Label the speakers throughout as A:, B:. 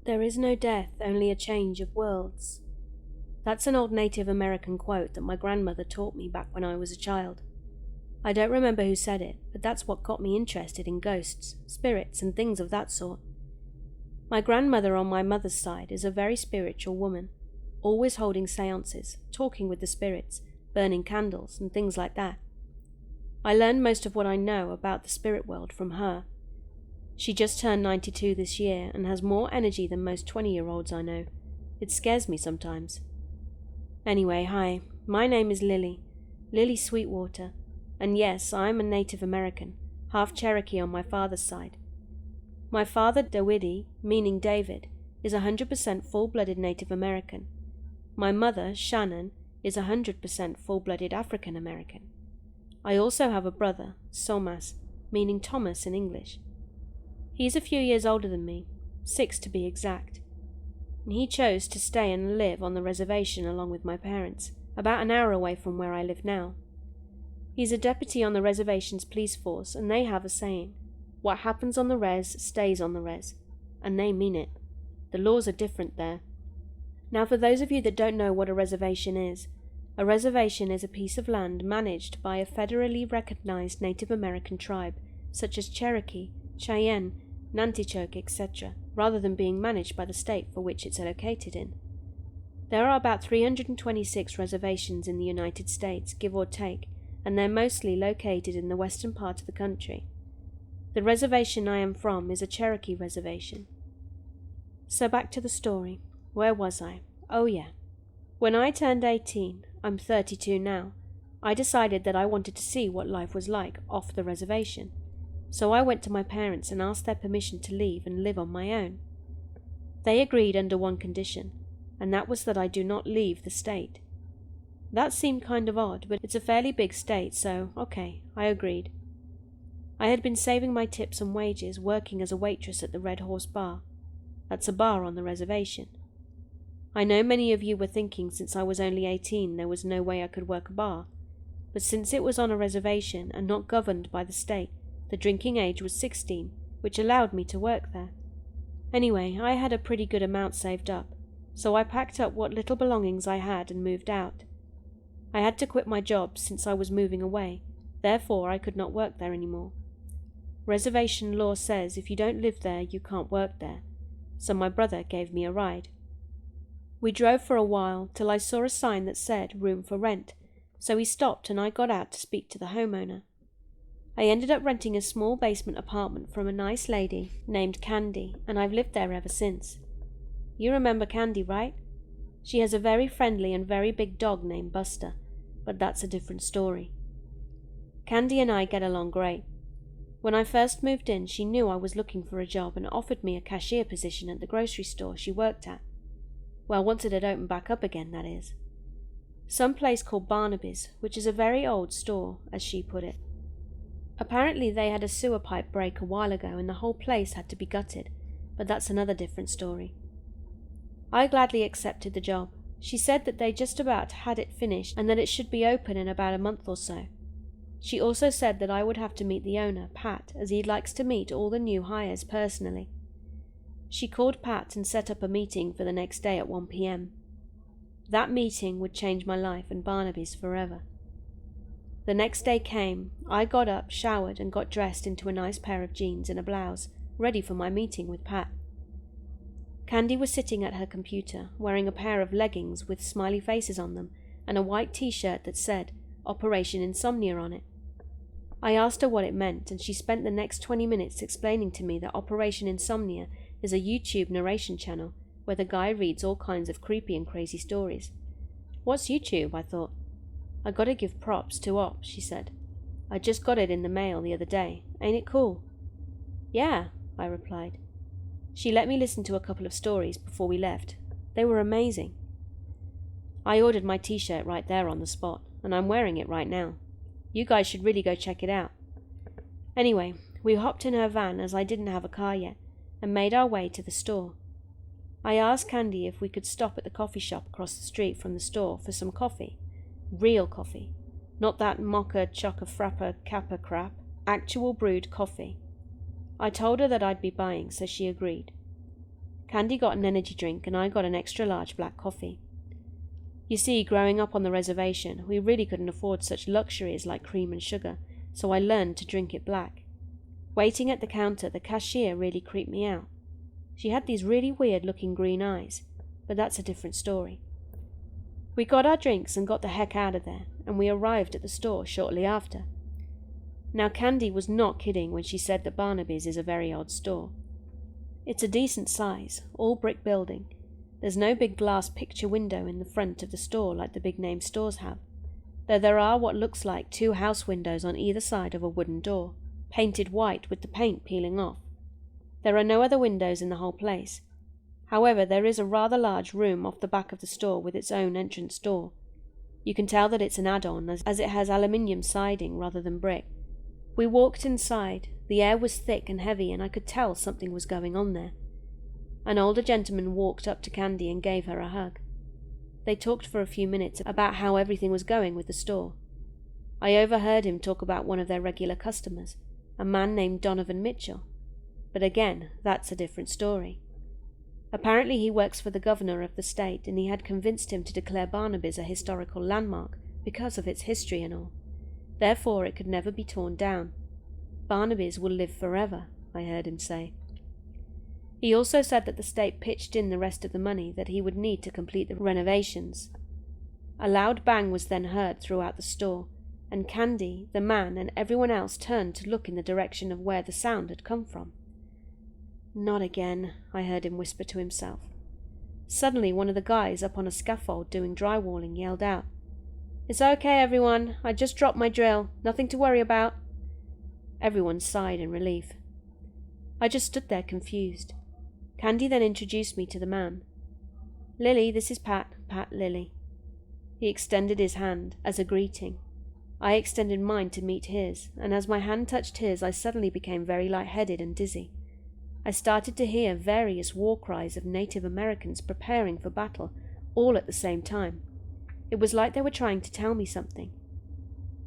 A: There is no death, only a change of worlds. That's an old Native American quote that my grandmother taught me back when I was a child. I don't remember who said it, but that's what got me interested in ghosts, spirits, and things of that sort. My grandmother on my mother's side is a very spiritual woman, always holding seances, talking with the spirits, burning candles, and things like that. I learned most of what I know about the spirit world from her. She just turned 92 this year and has more energy than most 20-year-olds I know. It scares me sometimes. Anyway, hi, my name is Lily Sweetwater, and yes, I'm a Native American, half Cherokee on my father's side. My father, Dawidi, meaning David, is 100% full-blooded Native American. My mother, Shannon, is 100% full-blooded African American. I also have a brother, Somas, meaning Thomas in English. He's a few years older than me, 6 to be exact. And he chose to stay and live on the reservation along with my parents, about an hour away from where I live now. He's a deputy on the reservation's police force, and they have a saying, "What happens on the res stays on the res," and they mean it. The laws are different there. Now, for those of you that don't know what a reservation is a piece of land managed by a federally recognized Native American tribe, such as Cherokee, Cheyenne, Nantichoke, etc., rather than being managed by the state for which it's located in. There are about 326 reservations in the United States, give or take, and they're mostly located in the western part of the country. The reservation I am from is a Cherokee reservation. So back to the story. Where was I? Oh yeah. When I turned 18, I'm 32 now, I decided that I wanted to see what life was like off the reservation. So I went to my parents and asked their permission to leave and live on my own. They agreed under one condition, and that was that I do not leave the state. That seemed kind of odd, but it's a fairly big state, so okay, I agreed. I had been saving my tips and wages working as a waitress at the Red Horse Bar. That's a bar on the reservation. I know many of you were thinking since I was only 18 there was no way I could work a bar, but since it was on a reservation and not governed by the state, the drinking age was 16, which allowed me to work there. Anyway, I had a pretty good amount saved up, so I packed up what little belongings I had and moved out. I had to quit my job since I was moving away, therefore I could not work there anymore. Reservation law says if you don't live there, you can't work there, so my brother gave me a ride. We drove for a while till I saw a sign that said room for rent, so he stopped and I got out to speak to the homeowner. I ended up renting a small basement apartment from a nice lady named Candy, and I've lived there ever since. You remember Candy, right? She has a very friendly and very big dog named Buster, but that's a different story. Candy and I get along great. When I first moved in, she knew I was looking for a job and offered me a cashier position at the grocery store she worked at. Well, once it had opened back up again, that is. Some place called Barnaby's, which is a very old store, as she put it. Apparently they had a sewer pipe break a while ago and the whole place had to be gutted, but that's another different story. I gladly accepted the job. She said that they just about had it finished and that it should be open in about a month or so. She also said that I would have to meet the owner, Pat, as he likes to meet all the new hires personally. She called Pat and set up a meeting for the next day at 1 p.m. That meeting would change my life and Barnaby's forever. The next day came. I got up, showered, and got dressed into a nice pair of jeans and a blouse, ready for my meeting with Pat. Candy was sitting at her computer, wearing a pair of leggings with smiley faces on them and a white t-shirt that said Operation Insomnia on it. I asked her what it meant, and she spent the next 20 minutes explaining to me that Operation Insomnia is a YouTube narration channel where the guy reads all kinds of creepy and crazy stories. What's YouTube? I thought. I gotta give props to Op, she said. I just got it in the mail the other day. Ain't it cool? Yeah, I replied. She let me listen to a couple of stories before we left. They were amazing. I ordered my t-shirt right there on the spot, and I'm wearing it right now. You guys should really go check it out. Anyway, we hopped in her van as I didn't have a car yet, and made our way to the store. I asked Candy if we could stop at the coffee shop across the street from the store for some coffee. Real coffee. Not that mocha choca frappa kappa crap. Actual brewed coffee. I told her that I'd be buying, so she agreed. Candy got an energy drink and I got an extra large black coffee. You see, growing up on the reservation, we really couldn't afford such luxuries like cream and sugar, so I learned to drink it black. Waiting at the counter, the cashier really creeped me out. She had these really weird-looking green eyes, but that's a different story. We got our drinks and got the heck out of there, and we arrived at the store shortly after. Now, Candy was not kidding when she said that Barnaby's is a very odd store. It's a decent size, all brick building. There's no big glass picture window in the front of the store like the big-name stores have, though there are what looks like 2 house windows on either side of a wooden door, painted white with the paint peeling off. There are no other windows in the whole place. However, there is a rather large room off the back of the store with its own entrance door. You can tell that it's an add-on as it has aluminium siding rather than brick. We walked inside. The air was thick and heavy and I could tell something was going on there. An older gentleman walked up to Candy and gave her a hug. They talked for a few minutes about how everything was going with the store. I overheard him talk about one of their regular customers, a man named Donovan Mitchell. But again, that's a different story. Apparently he works for the governor of the state and he had convinced him to declare Barnaby's a historical landmark because of its history and all. Therefore it could never be torn down. Barnaby's will live forever, I heard him say. He also said that the state pitched in the rest of the money that he would need to complete the renovations. A loud bang was then heard throughout the store, and Candy, the man, and everyone else turned to look in the direction of where the sound had come from. Not again, I heard him whisper to himself. Suddenly one of the guys up on a scaffold doing drywalling yelled out, "It's okay, everyone. I just dropped my drill. Nothing to worry about." Everyone sighed in relief. I just stood there confused. Candy then introduced me to the man. "Lily, this is Pat. Pat, Lily." He extended his hand as a greeting. I extended mine to meet his, and as my hand touched his, I suddenly became very lightheaded and dizzy. I started to hear various war cries of Native Americans preparing for battle, all at the same time. It was like they were trying to tell me something.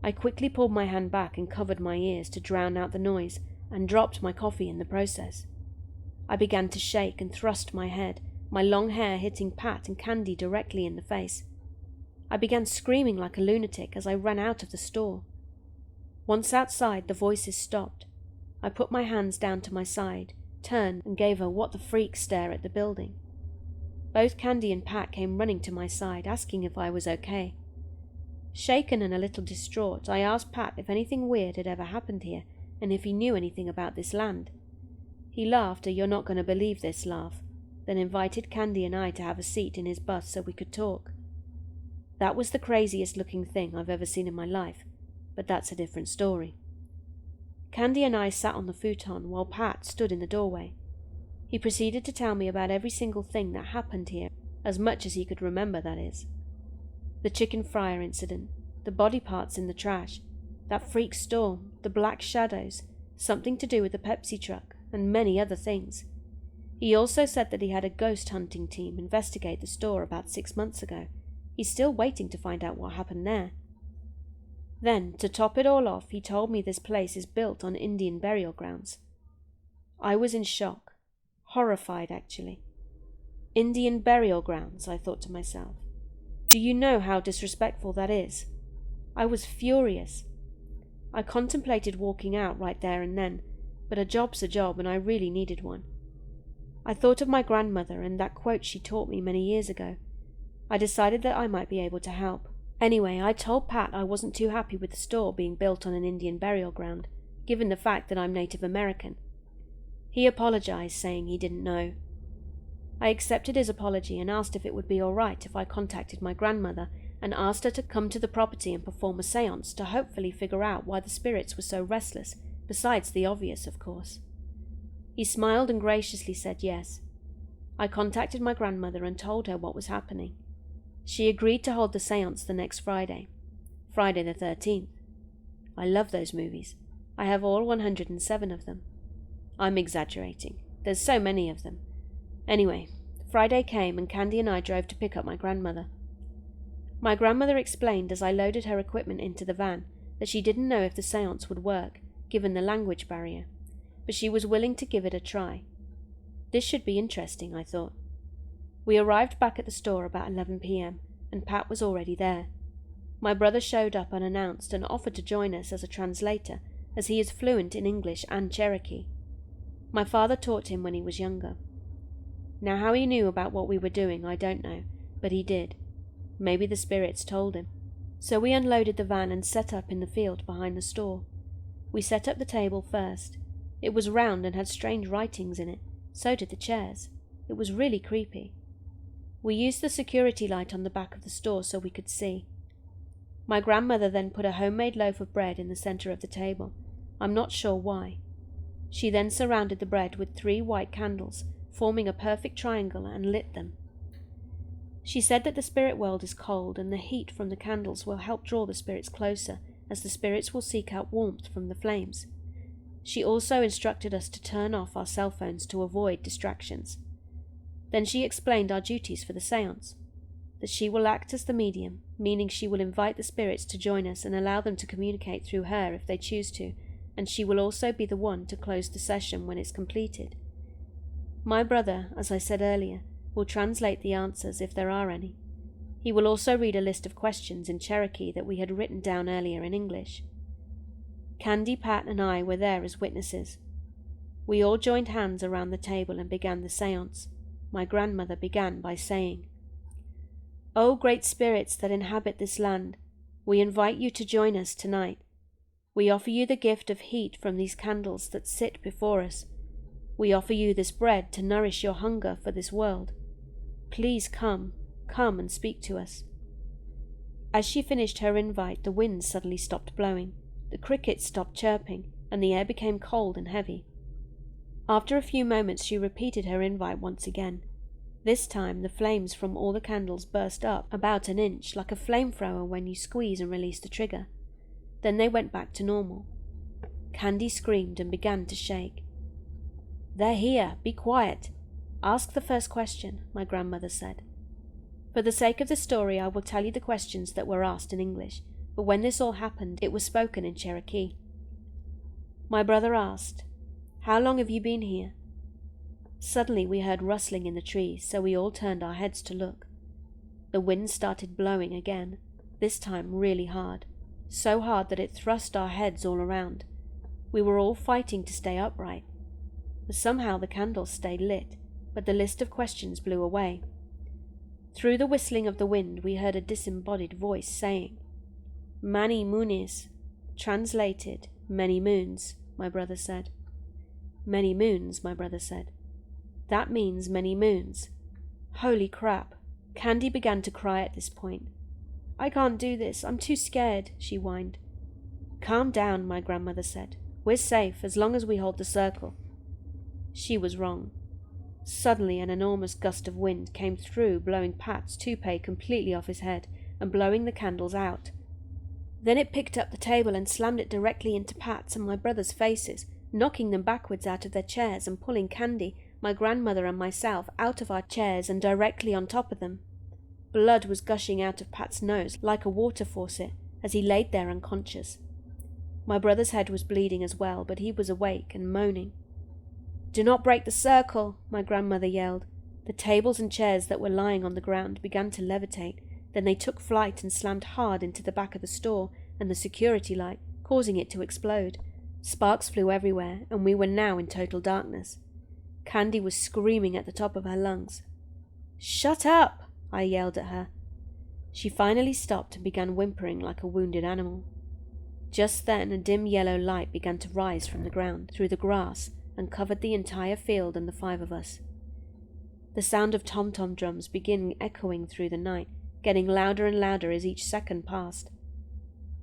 A: I quickly pulled my hand back and covered my ears to drown out the noise, and dropped my coffee in the process. I began to shake and thrust my head, my long hair hitting Pat and Candy directly in the face. I began screaming like a lunatic as I ran out of the store. Once outside, the voices stopped. I put my hands down to my side, turned and gave a what the freak stare at the building. Both Candy and Pat came running to my side, asking if I was okay. Shaken and a little distraught, I asked Pat if anything weird had ever happened here, and if he knew anything about this land. He laughed a "you're not going to believe this" laugh, then invited Candy and I to have a seat in his bus so we could talk. That was the craziest looking thing I've ever seen in my life, but that's a different story. Candy and I sat on the futon while Pat stood in the doorway. He proceeded to tell me about every single thing that happened here, as much as he could remember, that is. The chicken fryer incident, the body parts in the trash, that freak storm, the black shadows, something to do with the Pepsi truck, and many other things. He also said that he had a ghost hunting team investigate the store about 6 months ago. He's still waiting to find out what happened there. Then, to top it all off, he told me this place is built on Indian burial grounds. I was in shock. Horrified, actually. Indian burial grounds, I thought to myself. Do you know how disrespectful that is? I was furious. I contemplated walking out right there and then, but a job's a job and I really needed one. I thought of my grandmother and that quote she taught me many years ago. I decided that I might be able to help. Anyway, I told Pat I wasn't too happy with the store being built on an Indian burial ground, given the fact that I'm Native American. He apologized, saying he didn't know. I accepted his apology and asked if it would be all right if I contacted my grandmother and asked her to come to the property and perform a séance to hopefully figure out why the spirits were so restless, besides the obvious, of course. He smiled and graciously said yes. I contacted my grandmother and told her what was happening. She agreed to hold the séance the next Friday, Friday the 13th. I love those movies. I have all 107 of them. I'm exaggerating. There's so many of them. Anyway, Friday came and Candy and I drove to pick up my grandmother. My grandmother explained as I loaded her equipment into the van that she didn't know if the séance would work, given the language barrier, but she was willing to give it a try. This should be interesting, I thought. We arrived back at the store about 11 p.m, and Pat was already there. My brother showed up unannounced and offered to join us as a translator, as he is fluent in English and Cherokee. My father taught him when he was younger. Now how he knew about what we were doing, I don't know, but he did. Maybe the spirits told him. So we unloaded the van and set up in the field behind the store. We set up the table first. It was round and had strange writings in it. So did the chairs. It was really creepy. We used the security light on the back of the store so we could see. My grandmother then put a homemade loaf of bread in the center of the table. I'm not sure why. She then surrounded the bread with 3 white candles, forming a perfect triangle, and lit them. She said that the spirit world is cold and the heat from the candles will help draw the spirits closer, as the spirits will seek out warmth from the flames. She also instructed us to turn off our cell phones to avoid distractions. Then she explained our duties for the séance, that she will act as the medium, meaning she will invite the spirits to join us and allow them to communicate through her if they choose to, and she will also be the one to close the session when it's completed. My brother, as I said earlier, will translate the answers if there are any. He will also read a list of questions in Cherokee that we had written down earlier in English. Candy, Pat, and I were there as witnesses. We all joined hands around the table and began the séance. My grandmother began by saying, "O great spirits that inhabit this land, we invite you to join us tonight. We offer you the gift of heat from these candles that sit before us. We offer you this bread to nourish your hunger for this world. Please come and speak to us." As she finished her invite, the wind suddenly stopped blowing, the crickets stopped chirping, and the air became cold and heavy. After a few moments she repeated her invite once again. This time the flames from all the candles burst up about an inch, like a flamethrower when you squeeze and release the trigger. Then they went back to normal. Candy screamed and began to shake. "They're here, be quiet. Ask the first question," my grandmother said. For the sake of the story, I will tell you the questions that were asked in English, but when this all happened, it was spoken in Cherokee. My brother asked, "How long have you been here?" Suddenly we heard rustling in the trees, so we all turned our heads to look. The wind started blowing again, this time really hard, so hard that it thrust our heads all around. We were all fighting to stay upright. But somehow the candles stayed lit, but the list of questions blew away. Through the whistling of the wind we heard a disembodied voice saying, "Many moonies," translated, "many moons," my brother said. "Many moons," my brother said. "That means many moons." Holy crap. Candy began to cry at this point. "I can't do this, I'm too scared," she whined. "Calm down," my grandmother said. "We're safe as long as we hold the circle." She was wrong. Suddenly an enormous gust of wind came through, blowing Pat's toupee completely off his head and blowing the candles out. Then it picked up the table and slammed it directly into Pat's and my brother's faces, knocking them backwards out of their chairs and pulling Candy, my grandmother and myself out of our chairs and directly on top of them. Blood was gushing out of Pat's nose like a water faucet as he laid there unconscious. My brother's head was bleeding as well, but he was awake and moaning. "Do not break the circle," my grandmother yelled. The tables and chairs that were lying on the ground began to levitate, then they took flight and slammed hard into the back of the store and the security light, causing it to explode. Sparks flew everywhere, and we were now in total darkness. Candy was screaming at the top of her lungs. "Shut up!" I yelled at her. She finally stopped and began whimpering like a wounded animal. Just then a dim yellow light began to rise from the ground, through the grass, and covered the entire field and the 5 of us. The sound of tom-tom drums began echoing through the night, getting louder and louder as each second passed.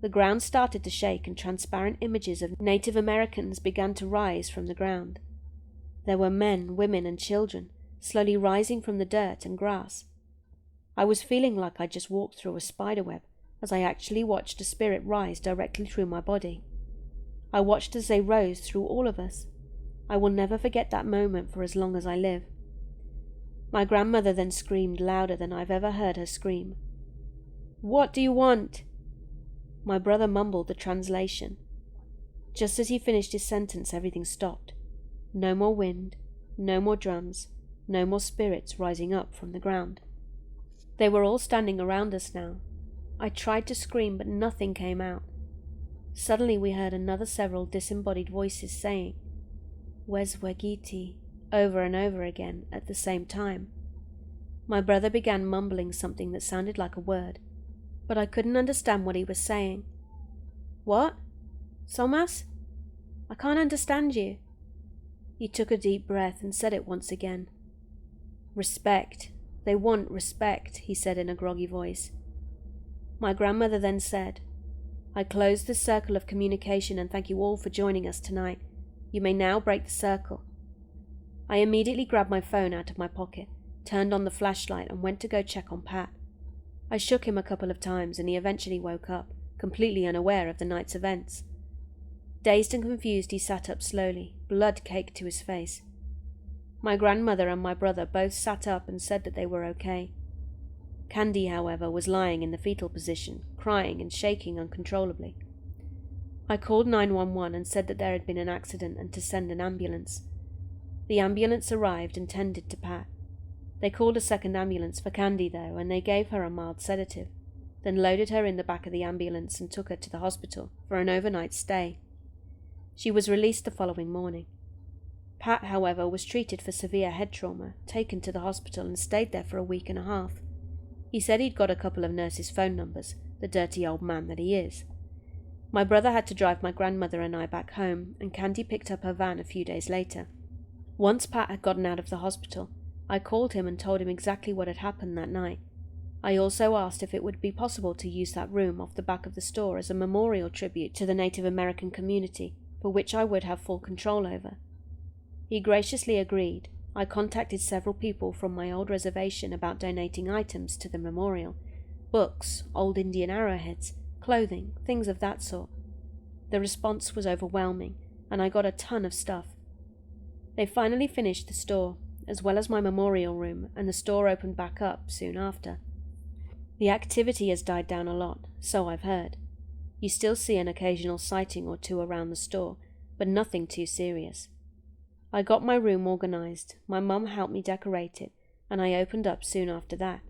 A: The ground started to shake and transparent images of Native Americans began to rise from the ground. There were men, women, and children, slowly rising from the dirt and grass. I was feeling like I just walked through a spiderweb, as I actually watched a spirit rise directly through my body. I watched as they rose through all of us. I will never forget that moment for as long as I live. My grandmother then screamed louder than I've ever heard her scream. "What do you want?" My brother mumbled the translation. Just as he finished his sentence, everything stopped. No more wind, No more drums, no more spirits rising up from the ground. They were all standing around us now. I tried to scream, but nothing came out. Suddenly we heard another several disembodied voices saying, "Weswegiti," over and over again at the same time. My brother began mumbling something that sounded like a word, but I couldn't understand what he was saying. "What? Somas? I can't understand you." He took a deep breath and said it once again. "Respect. They want respect," he said in a groggy voice. My grandmother then said, "I close this circle of communication and thank you all for joining us tonight. You may now break the circle." I immediately grabbed my phone out of my pocket, turned on the flashlight and went to go check on Pat. I shook him a couple of times and he eventually woke up, completely unaware of the night's events. Dazed and confused, he sat up slowly, blood caked to his face. My grandmother and my brother both sat up and said that they were okay. Candy, however, was lying in the fetal position, crying and shaking uncontrollably. I called 911 and said that there had been an accident and to send an ambulance. The ambulance arrived and tended to Pat. They called a second ambulance for Candy, though, and they gave her a mild sedative, then loaded her in the back of the ambulance and took her to the hospital for an overnight stay. She was released the following morning. Pat, however, was treated for severe head trauma, taken to the hospital and stayed there for a week and a half. He said he'd got a couple of nurses' phone numbers, the dirty old man that he is. My brother had to drive my grandmother and I back home, and Candy picked up her van a few days later. Once Pat had gotten out of the hospital, I called him and told him exactly what had happened that night. I also asked if it would be possible to use that room off the back of the store as a memorial tribute to the Native American community, for which I would have full control over. He graciously agreed. I contacted several people from my old reservation about donating items to the memorial: books, old Indian arrowheads, clothing, things of that sort. The response was overwhelming, and I got a ton of stuff. They finally finished the store, as well as my memorial room, and the store opened back up soon after. The activity has died down a lot, so I've heard. You still see an occasional sighting or two around the store, but nothing too serious. I got my room organized, my mum helped me decorate it, and I opened up soon after that.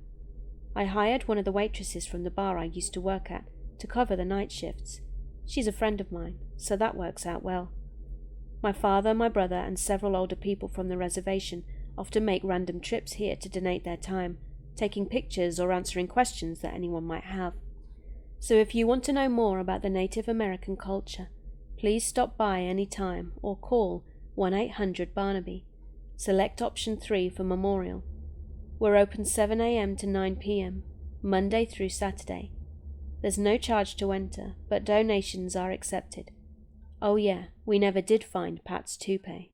A: I hired one of the waitresses from the bar I used to work at to cover the night shifts. She's a friend of mine, so that works out well. My father, my brother, and several older people from the reservation often make random trips here to donate their time, taking pictures or answering questions that anyone might have. So if you want to know more about the Native American culture, please stop by any time or call 1-800-BARNABY. Select option 3 for memorial. We're open 7 a.m. to 9 p.m., Monday through Saturday. There's no charge to enter, but donations are accepted. Oh yeah, we never did find Pat's toupee.